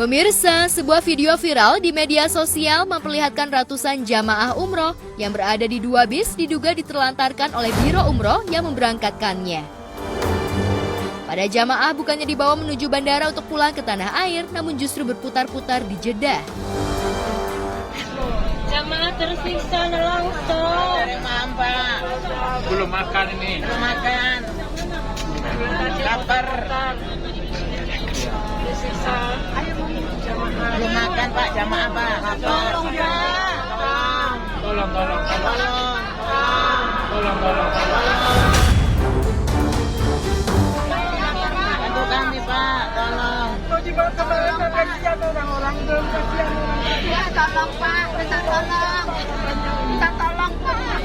Pemirsa, sebuah video viral di media sosial memperlihatkan ratusan jamaah umroh yang berada di dua bis diduga diterlantarkan oleh Biro Umroh yang memberangkatkannya. Pada jamaah bukannya dibawa menuju bandara untuk pulang ke tanah air, namun justru berputar-putar di Jeddah. Jamaah tersiksa langsung. Belum makan ini. Belum makan. Lapar. Tersiksa. Belum makan Pak, jamaah Pak. Lapar. Tolong. Bantu kami Pak, tolong. Kasihan orang-orang itu, kasihan. Ya, tolong Pak, minta tolong. Minta tolong Pak.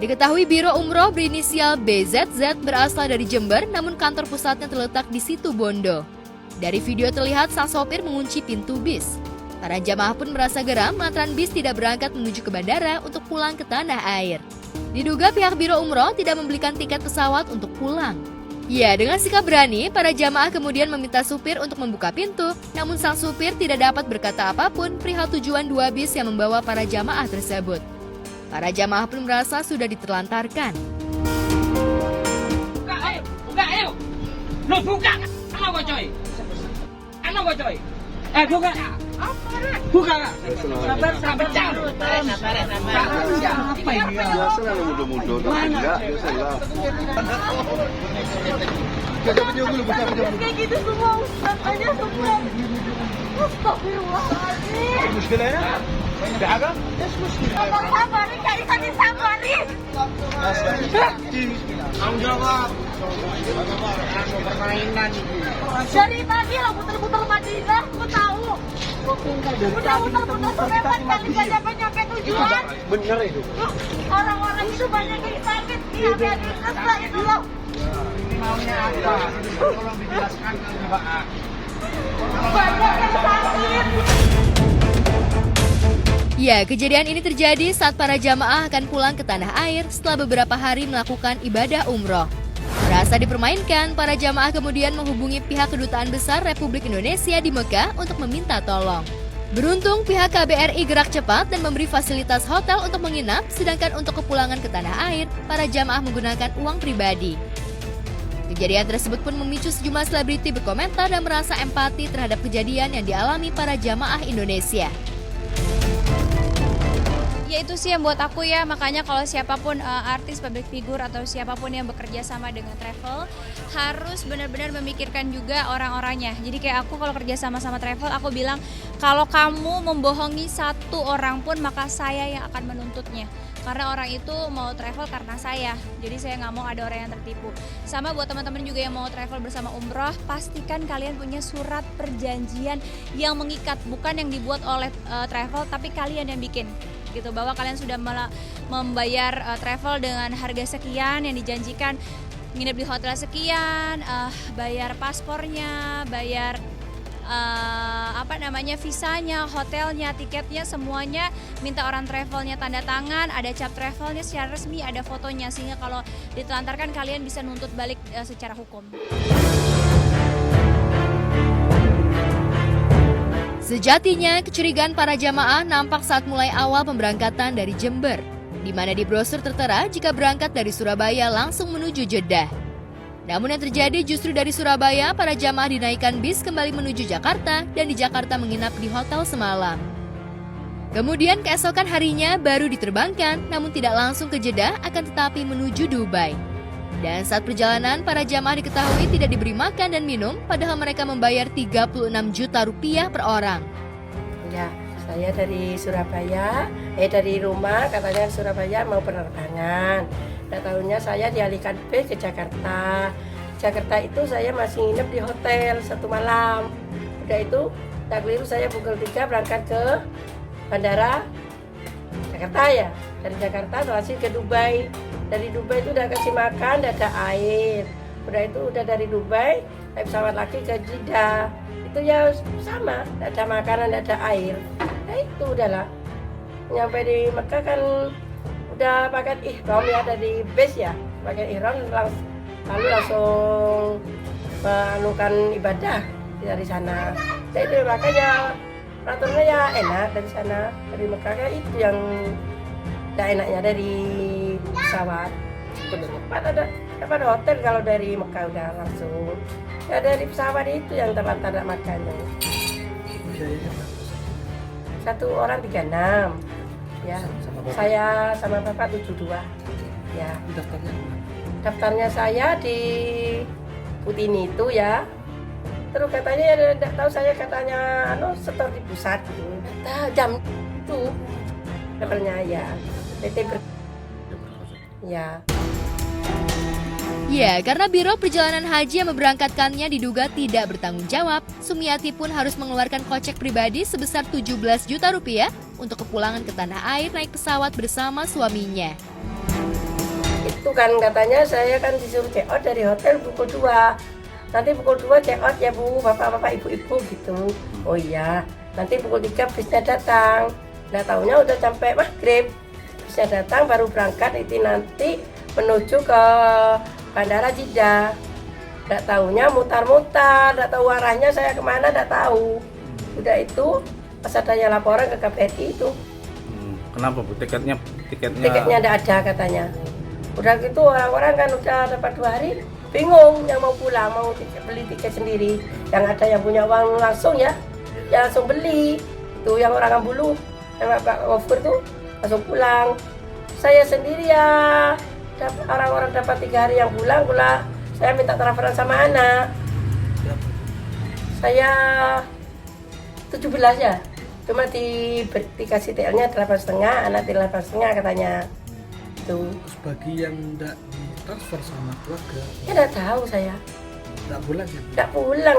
Diketahui Biro Umroh berinisial BZZ berasal dari Jember, namun kantor pusatnya terletak di Situbondo. Dari video terlihat sang sopir mengunci pintu bis. Para jamaah pun merasa geram lantaran bis tidak berangkat menuju ke bandara untuk pulang ke tanah air. Diduga pihak Biro Umroh tidak membelikan tiket pesawat untuk pulang. Ya, dengan sikap berani, para jamaah kemudian meminta supir untuk membuka pintu, namun sang supir tidak dapat berkata apapun perihal tujuan dua bis yang membawa para jamaah tersebut. Para jamaah pun merasa sudah diterlantarkan. Buka ayo. Lo buka. Kenapa coy? Buka. Buka. Sabar. Apa ini ya? Biasa lah muda-muda, enggak biasalah. Kayak gitu semua Ustaz aja semua. Astagfirullahaladzim. Muskilnya? Ada? Ngomong sabar, cari tadi sabar nih. Tanggung jawab. Permainan ini. Dari tadi lo putar-putar Madinah, gue tahu. Udah putar-putar serepan kali gak nyampe tujuan. Bener itu. Orang-orang itu banyak yang sakit, iya biar selesai itu loh. Ini maunya apa? Tolong dijelaskan ke jemaah. Banyak yang sakit. Ya, kejadian ini terjadi saat para jamaah akan pulang ke tanah air setelah beberapa hari melakukan ibadah umroh. Merasa dipermainkan, para jamaah kemudian menghubungi pihak Kedutaan Besar Republik Indonesia di Mekah untuk meminta tolong. Beruntung pihak KBRI gerak cepat dan memberi fasilitas hotel untuk menginap, sedangkan untuk kepulangan ke tanah air, para jamaah menggunakan uang pribadi. Kejadian tersebut pun memicu sejumlah selebriti berkomentar dan merasa empati terhadap kejadian yang dialami para jamaah Indonesia. Ya itu sih yang buat aku ya, makanya kalau siapapun artis, public figure atau siapapun yang bekerja sama dengan travel harus benar-benar memikirkan juga orang-orangnya. Jadi kayak aku kalau kerja sama travel, aku bilang kalau kamu membohongi satu orang pun maka saya yang akan menuntutnya. Karena orang itu mau travel karena saya, jadi saya nggak mau ada orang yang tertipu. Sama buat teman-teman juga yang mau travel bersama umroh, pastikan kalian punya surat perjanjian yang mengikat, bukan yang dibuat oleh travel tapi kalian yang bikin. Gitu, bahwa kalian sudah membayar travel dengan harga sekian yang dijanjikan, nginep di hotel sekian, bayar paspornya, bayar visanya, hotelnya, tiketnya, semuanya minta orang travelnya tanda tangan, ada cap travelnya secara resmi, ada fotonya, sehingga kalau ditelantarkan kalian bisa nuntut balik secara hukum. Sejatinya, kecurigaan para jamaah nampak saat mulai awal pemberangkatan dari Jember, di mana di brosur tertera jika berangkat dari Surabaya langsung menuju Jeddah. Namun yang terjadi justru dari Surabaya, para jamaah dinaikkan bis kembali menuju Jakarta dan di Jakarta menginap di hotel semalam. Kemudian keesokan harinya baru diterbangkan, namun tidak langsung ke Jeddah akan tetapi menuju Dubai. Dan saat perjalanan, para jamaah diketahui tidak diberi makan dan minum, padahal mereka membayar 36 juta rupiah per orang. Ya, saya dari Surabaya, dari rumah katanya Surabaya mau penerbangan. Nah, tahunya saya dialihkan bis ke Jakarta. Jakarta itu saya masih nginep di hotel 1 malam. Udah itu tak keliru saya pukul 3 berangkat ke bandara Jakarta ya. Dari Jakarta langsung ke Dubai. Dari Dubai itu udah kasih makan, udah ada air. Udah itu udah dari Dubai naik pesawat lagi ke Jeddah. Itu ya sama, tidak ada makanan, tidak ada air. Nah itu udahlah. Nyampe di Mekah kan udah pakai ihram ya, dari base ya, pakai ihram lalu langsung melakukan ibadah dari sana. Jadi itu makanya peraturannya ya enak dari sana, dari Mekah kan itu yang tidak enaknya dari pesawat. Dapat hotel kalau dari Mekah udah langsung. Ya dari pesawat itu yang tempat tanda makannya. Satu orang 36. Ya. Saya sama Bapak 72. Ya. Daftarnya saya di Putini itu ya. Terus katanya ya tidak tahu, saya katanya setor di pusat gitu. Tahu jam itu. Levelnya ya. PT ya. Ya, karena Biro Perjalanan Haji yang memberangkatkannya diduga tidak bertanggung jawab, Sumiati pun harus mengeluarkan kocek pribadi sebesar 17 juta rupiah untuk kepulangan ke tanah air naik pesawat bersama suaminya. Itu kan katanya saya kan disuruh check out dari hotel pukul 2. Nanti pukul 2 check out ya Bu, bapak-bapak, ibu-ibu gitu. Oh iya, nanti pukul 3 bisnya datang. Nah tahunya udah sampai maghrib. Bisnya datang baru berangkat itu nanti menuju ke Bandara Jeddah. Tidak tahunya mutar-mutar, tidak tahu arahnya saya kemana, tidak tahu. Udah itu pas adanya laporan ke KBRI itu. Kenapa Bu? Tiketnya Tiketnya tidak ada katanya. Udah gitu orang-orang kan udah dapat 2 hari, bingung yang mau pulang, mau beli tiket sendiri. Yang ada yang punya uang langsung ya langsung beli. Itu yang orang Ambulu, yang Pak Gofur tuh langsung pulang. Saya sendiri ya, orang-orang dapat 3 hari yang pulang pula. Saya minta transferan sama anak. Saya 17 ya. Cuma dikasih TL-nya 8,5, anak 8,5 katanya. Tuh. Terus bagi yang tidak ditransfer sama keluarga, Ya tidak tahu saya. tidak pulang ya? Tidak pulang.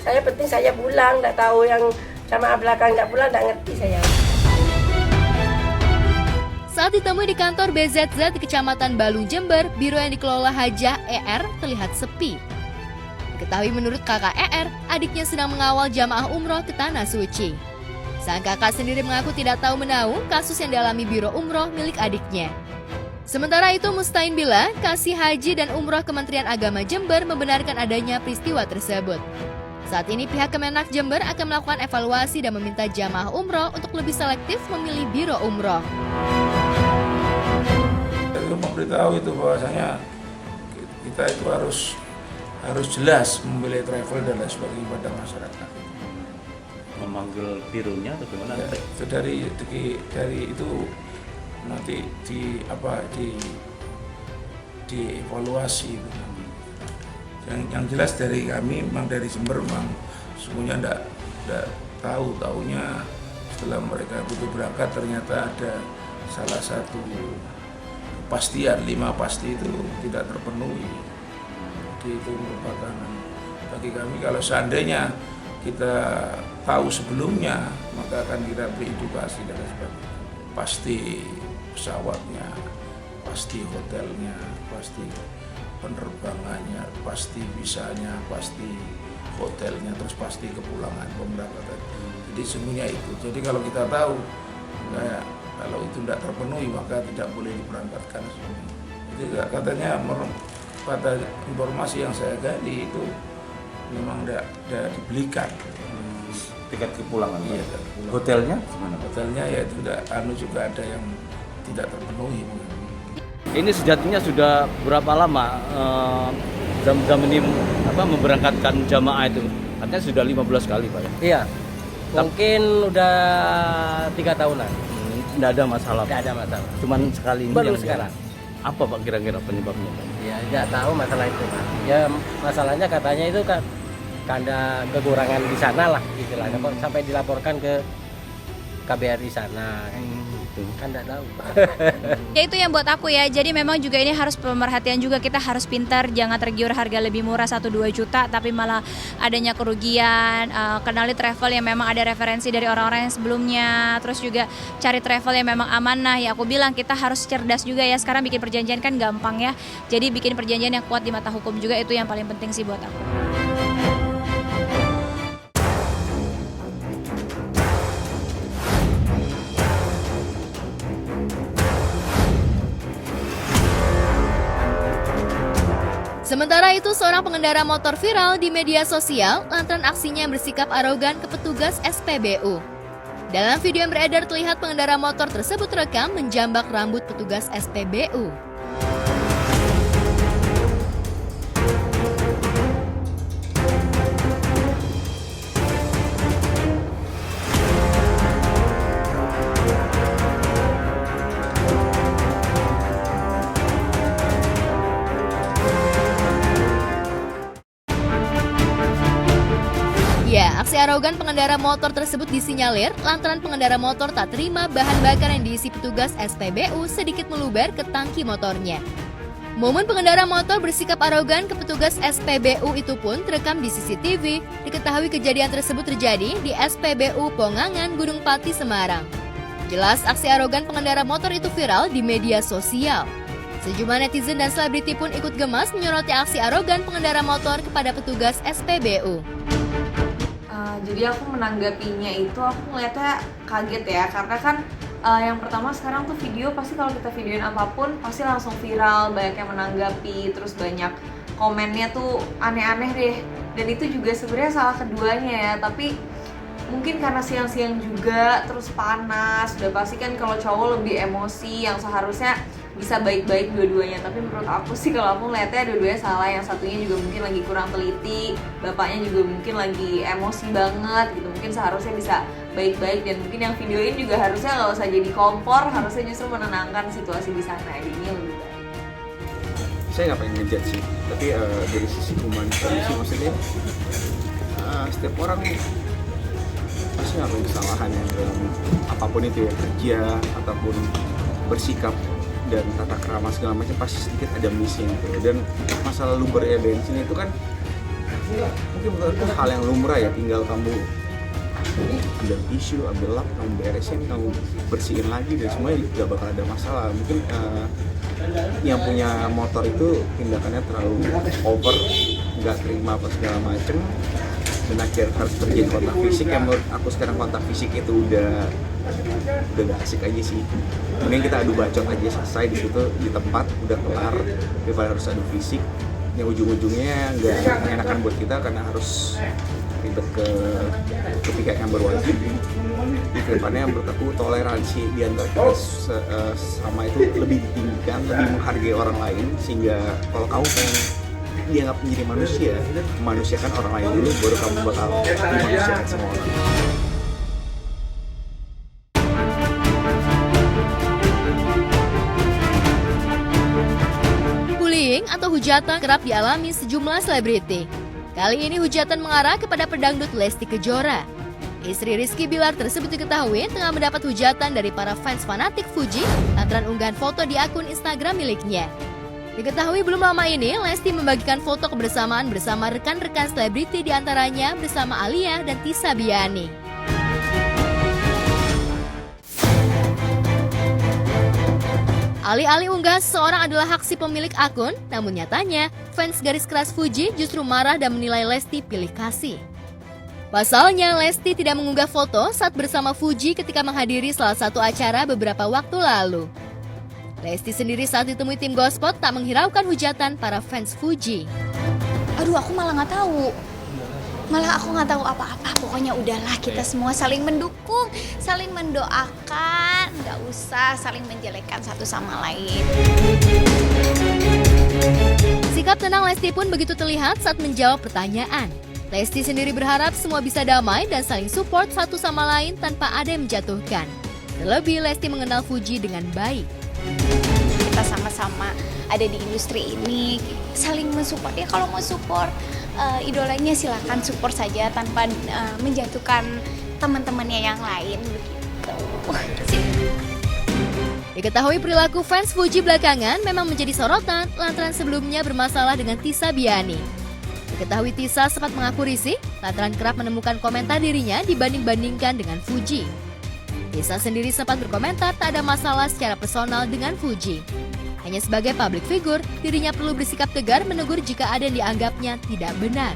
Saya penting saya pulang, tidak tahu yang sama belakang tidak pulang, tidak ngerti saya. Saat ditemui di kantor BZZ di Kecamatan Balung, Jember, biro yang dikelola Hajah ER terlihat sepi. Diketahui menurut kakak ER, adiknya sedang mengawal jamaah umroh ke Tanah Suci. Sang kakak sendiri mengaku tidak tahu menahu kasus yang dialami biro umroh milik adiknya. Sementara itu, Mustain Bila, Kasih Haji dan Umroh Kementerian Agama Jember membenarkan adanya peristiwa tersebut. Saat ini pihak Kemenak Jember akan melakukan evaluasi dan meminta jamaah umroh untuk lebih selektif memilih biro umroh. Memberitahu itu bahwasanya kita itu harus jelas memilih travel dan lain sebagainya pada masyarakat. Memanggil bironya atau gimana? Ya, itu dari itu nanti dievaluasi itu. Yang jelas dari kami memang dari Jember memang semuanya enggak tahunya setelah mereka butuh berangkat ternyata ada salah satu kepastian 5 pasti itu tidak terpenuhi. Jadi itu merupakan bagi kami kalau seandainya kita tahu sebelumnya maka akan kita beri edukasi dan sebagainya. Pasti pesawatnya, pasti hotelnya, pasti penerbangannya, pasti visanya, pasti hotelnya, terus pasti kepulangan pemberangkatan. Jadi semuanya itu. Jadi kalau kita tahu, kalau itu tidak terpenuhi maka tidak boleh diberangkatkan. Jadi katanya pada informasi yang saya gali itu memang tidak dibelikan. Tiket kepulangan. Iya. Hotelnya gimana? Hotelnya ya itu juga ada yang tidak terpenuhi. Ini sejatinya sudah berapa lama Zam-Zam ini memberangkatkan jamaah itu? Katanya sudah 15 kali Pak ya? Iya, mungkin udah 3 tahunan. Tidak ada masalah? Tidak ada masalah. Cuman sekali ini baru yang sekarang. Apa Pak kira-kira penyebabnya? Ya nggak tahu masalah itu Pak. Ya masalahnya katanya itu kan karena kekurangan di sana lah, gitu lah. Sampai dilaporkan ke KBRI sana. gitu. Kan nggak tahu. Ya itu yang buat aku ya, jadi memang juga ini harus pemerhatian juga, kita harus pintar, jangan tergiur harga lebih murah 1-2 juta tapi malah adanya kerugian. Kenali travel yang memang ada referensi dari orang-orang yang sebelumnya, terus juga cari travel yang memang amanah. Ya aku bilang kita harus cerdas juga ya, sekarang bikin perjanjian kan gampang ya, jadi bikin perjanjian yang kuat di mata hukum juga, itu yang paling penting sih buat aku. Sementara itu, seorang pengendara motor viral di media sosial lantaran aksinya yang bersikap arogan ke petugas SPBU. Dalam video yang beredar terlihat pengendara motor tersebut terekam menjambak rambut petugas SPBU. Ya, aksi arogan pengendara motor tersebut disinyalir lantaran pengendara motor tak terima bahan bakar yang diisi petugas SPBU sedikit meluber ke tangki motornya. Momen pengendara motor bersikap arogan ke petugas SPBU itu pun terekam di CCTV. Diketahui kejadian tersebut terjadi di SPBU Pongangan, Gunung Pati, Semarang. Jelas aksi arogan pengendara motor itu viral di media sosial. Sejumlah netizen dan selebriti pun ikut gemas menyoroti aksi arogan pengendara motor kepada petugas SPBU. Jadi aku menanggapinya itu, aku ngeliatnya kaget ya, karena kan yang pertama sekarang tuh video pasti kalau kita videoin apapun pasti langsung viral, banyak yang menanggapi, terus banyak komennya tuh aneh-aneh deh. Dan itu juga sebenarnya salah keduanya ya, tapi mungkin karena siang-siang juga, terus panas, udah pasti kan kalau cowok lebih emosi, yang seharusnya bisa baik-baik dua-duanya. Tapi menurut aku sih, kalau aku ngeliatnya dua-duanya salah. Yang satunya juga mungkin lagi kurang teliti, bapaknya juga mungkin lagi emosi banget gitu, mungkin seharusnya bisa baik-baik. Dan mungkin yang videoin juga harusnya nggak usah jadi kompor, harusnya justru menenangkan situasi di sana, jadinya lebih baik. Saya nggak pengen ngejudge sih, tapi dari sisi humanisasi maksudnya setiap orang pasti ngelakuin kesalahan yang dalam apapun itu ya, kerja ataupun bersikap dan tata krama segala macam, pasti sedikit ada missing gitu. Dan masalah luber ya bensin itu kan mungkin menurutku hal yang lumrah ya, tinggal kamu ambil tisu, ambil lap, kamu beresin, kamu bersihin lagi, dan semuanya gak bakal ada masalah. Mungkin yang punya motor itu tindakannya terlalu over, nggak terima apa segala macem, dan akhirnya harus terjadi kontak fisik. Yang menurut aku sekarang kontak fisik itu udah gak asik aja sih. Mending kita adu bacot aja, selesai di situ, di tempat, udah kelar, daripada harus adu fisik yang ujung-ujungnya nggak mengenakan buat kita karena harus ribet ke pihak yang berwajib. Di kedepannya menurut aku toleransi di antara kita sama itu lebih ditinggikan, lebih menghargai orang lain, sehingga kalau kamu pengen dianggap menjadi manusia, manusiakan orang lain dulu, baru kamu bakal dimanusiakan sama orang. Bullying atau hujatan kerap dialami sejumlah selebriti. Kali ini hujatan mengarah kepada pedangdut Lesti Kejora. Istri Rizky Bilar tersebut diketahui tengah mendapat hujatan dari para fans fanatik Fuji lantaran unggahan foto di akun Instagram miliknya. Diketahui belum lama ini, Lesti membagikan foto kebersamaan bersama rekan-rekan selebriti, diantaranya bersama Alia dan Tisa Biani. Alih-alih unggah seseorang adalah hak si pemilik akun, namun nyatanya fans garis keras Fuji justru marah dan menilai Lesti pilih kasih. Pasalnya, Lesti tidak mengunggah foto saat bersama Fuji ketika menghadiri salah satu acara beberapa waktu lalu. Lesti sendiri saat ditemui tim Gospot tak menghiraukan hujatan para fans Fuji. Aduh, aku malah nggak tahu. Malah aku nggak tahu apa-apa. Pokoknya udahlah, kita semua saling mendukung, saling mendoakan, nggak usah saling menjelekkan satu sama lain. Sikap tenang Lesti pun begitu terlihat saat menjawab pertanyaan. Lesti sendiri berharap semua bisa damai dan saling support satu sama lain tanpa ada yang menjatuhkan. Terlebih Lesti mengenal Fuji dengan baik. Kita sama-sama ada di industri ini, saling mensupport ya. Kalau mau support idolanya silakan support saja tanpa menjatuhkan teman-temannya yang lain begitu. Diketahui perilaku fans Fuji belakangan memang menjadi sorotan lantaran sebelumnya bermasalah dengan Tisa Biani. Diketahui Tisa sempat mengaku risih lantaran kerap menemukan komentar dirinya dibanding-bandingkan dengan Fuji. Tisa sendiri sempat berkomentar tak ada masalah secara personal dengan Fuji. Hanya sebagai public figure, dirinya perlu bersikap tegar menegur jika ada yang dianggapnya tidak benar.